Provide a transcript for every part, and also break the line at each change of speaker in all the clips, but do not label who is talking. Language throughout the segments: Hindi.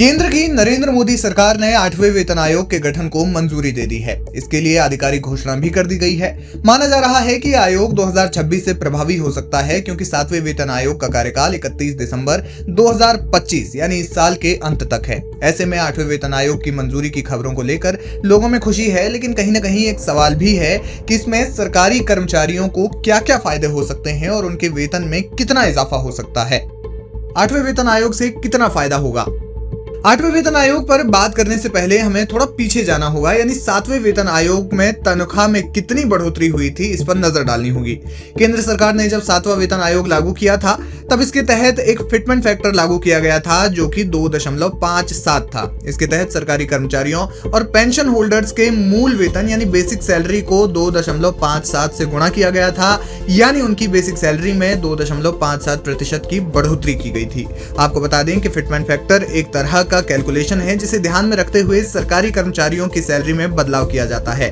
केंद्र की नरेंद्र मोदी सरकार ने 8वें वेतन आयोग के गठन को मंजूरी दे दी है। इसके लिए आधिकारिक घोषणा भी कर दी गई है। माना जा रहा है कि आयोग 2026 से प्रभावी हो सकता है, क्योंकि 7वें वेतन आयोग का कार्यकाल 31 दिसंबर 2025 यानी इस साल के अंत तक है। ऐसे में 8वें वेतन आयोग की मंजूरी की खबरों को लेकर लोगों में खुशी है, लेकिन कहीं ना कहीं एक सवाल भी है कि इसमें सरकारी कर्मचारियों को क्या क्या फायदे हो सकते हैं और उनके वेतन में कितना इजाफा हो सकता है। 8वें वेतन आयोग से कितना फायदा होगा। 8वें वेतन आयोग पर बात करने से पहले हमें थोड़ा पीछे जाना होगा, यानी 7वें वेतन आयोग में तनख्वाह में कितनी बढ़ोतरी हुई थी, इस पर नजर डालनी होगी। केंद्र सरकार ने जब 7वां वेतन आयोग लागू किया था, तब इसके तहत एक फिटमेंट फैक्टर लागू किया गया था जो कि 2.57 था। इसके तहत सरकारी कर्मचारियों और पेंशन होल्डर्स के मूल वेतन यानी बेसिक सैलरी को 2.57 से गुणा किया गया था, यानी उनकी बेसिक सैलरी में 2.57% की बढ़ोतरी की गई थी। आपको बता दें कि फिटमेंट फैक्टर एक तरह का कैलकुलेशन है जिसे ध्यान में रखते हुए सरकारी कर्मचारियों की सैलरी में बदलाव किया जाता है।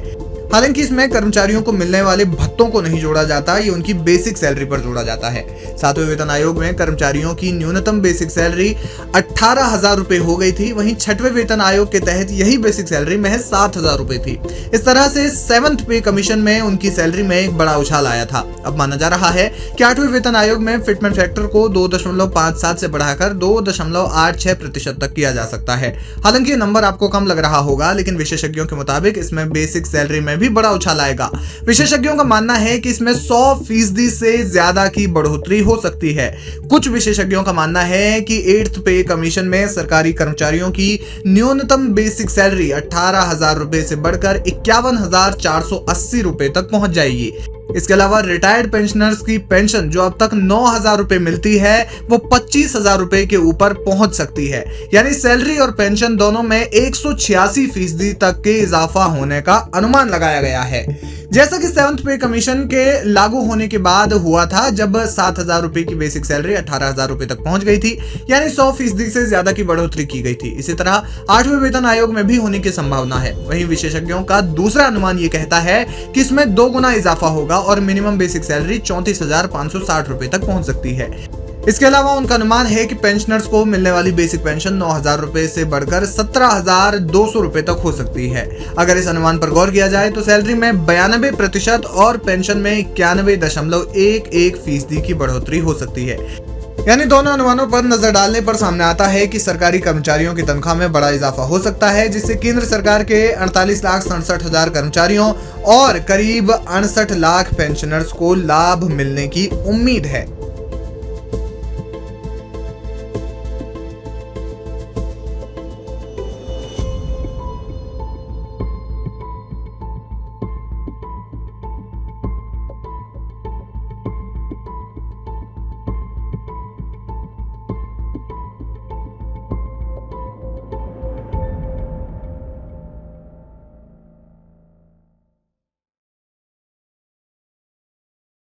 हालांकि इसमें कर्मचारियों को मिलने वाले भत्तों को नहीं जोड़ा जाता, ये उनकी बेसिक सैलरी पर जोड़ा जाता है। 7वें वेतन आयोग में कर्मचारियों की न्यूनतम बेसिक सैलरी 18,000 रुपए हो गई थी, वहीं 6वें वेतन आयोग के तहत यही बेसिक सैलरी महज 7,000 रुपए थी। इस तरह से 7th पे कमीशन में उनकी सैलरी में एक बड़ा उछाल आया था। अब माना जा रहा है कि 8वें वेतन आयोग में फिटमेंट फैक्टर को 2.57 से बढ़ाकर 2.86% तक किया जा सकता है। हालांकि ये नंबर आपको कम लग रहा होगा, लेकिन विशेषज्ञों के मुताबिक इसमें बेसिक सैलरी में भी बड़ा उछाल आएगा। विशेषज्ञों का मानना है कि इसमें 100% से ज्यादा की बढ़ोतरी हो सकती है। कुछ विशेषज्ञों का मानना है कि 8th पे कमीशन में सरकारी कर्मचारियों की न्यूनतम बेसिक सैलरी 18,000 रुपए से बढ़कर 51,480 रुपए तक पहुंच जाएगी। इसके अलावा रिटायर्ड पेंशनर्स की पेंशन जो अब तक 9,000 रुपए मिलती है, वो 25,000 रुपए के ऊपर पहुंच सकती है। यानी सैलरी और पेंशन दोनों में 186% तक के इजाफा होने का अनुमान लगाया गया है। जैसा कि 7th पे कमीशन के लागू होने के बाद हुआ था, जब 7,000 रुपए की बेसिक सैलरी 18,000 रुपए तक पहुंच गई थी, यानी 100% से ज्यादा की बढ़ोतरी की गई थी। इसी तरह 8वें वेतन आयोग में भी होने की संभावना है। वहीं विशेषज्ञों का दूसरा अनुमान ये कहता है कि इसमें 2 गुना इजाफा होगा और मिनिमम बेसिक सैलरी 34,560 रुपए तक पहुंच सकती है। इसके अलावा उनका अनुमान है कि पेंशनर्स को मिलने वाली बेसिक पेंशन 9,000 रुपए से बढ़कर 17,200 रुपए तक हो सकती है। अगर इस अनुमान पर गौर किया जाए तो सैलरी में 92% और पेंशन में 91.11% की बढ़ोतरी हो सकती है। यानी दोनों अनुमानों पर नजर डालने पर सामने आता है कि सरकारी कर्मचारियों की तनख्वाह में बड़ा इजाफा हो सकता है, जिससे केंद्र सरकार के 48,67,000 कर्मचारियों और करीब 68 लाख पेंशनर्स को लाभ मिलने की उम्मीद है।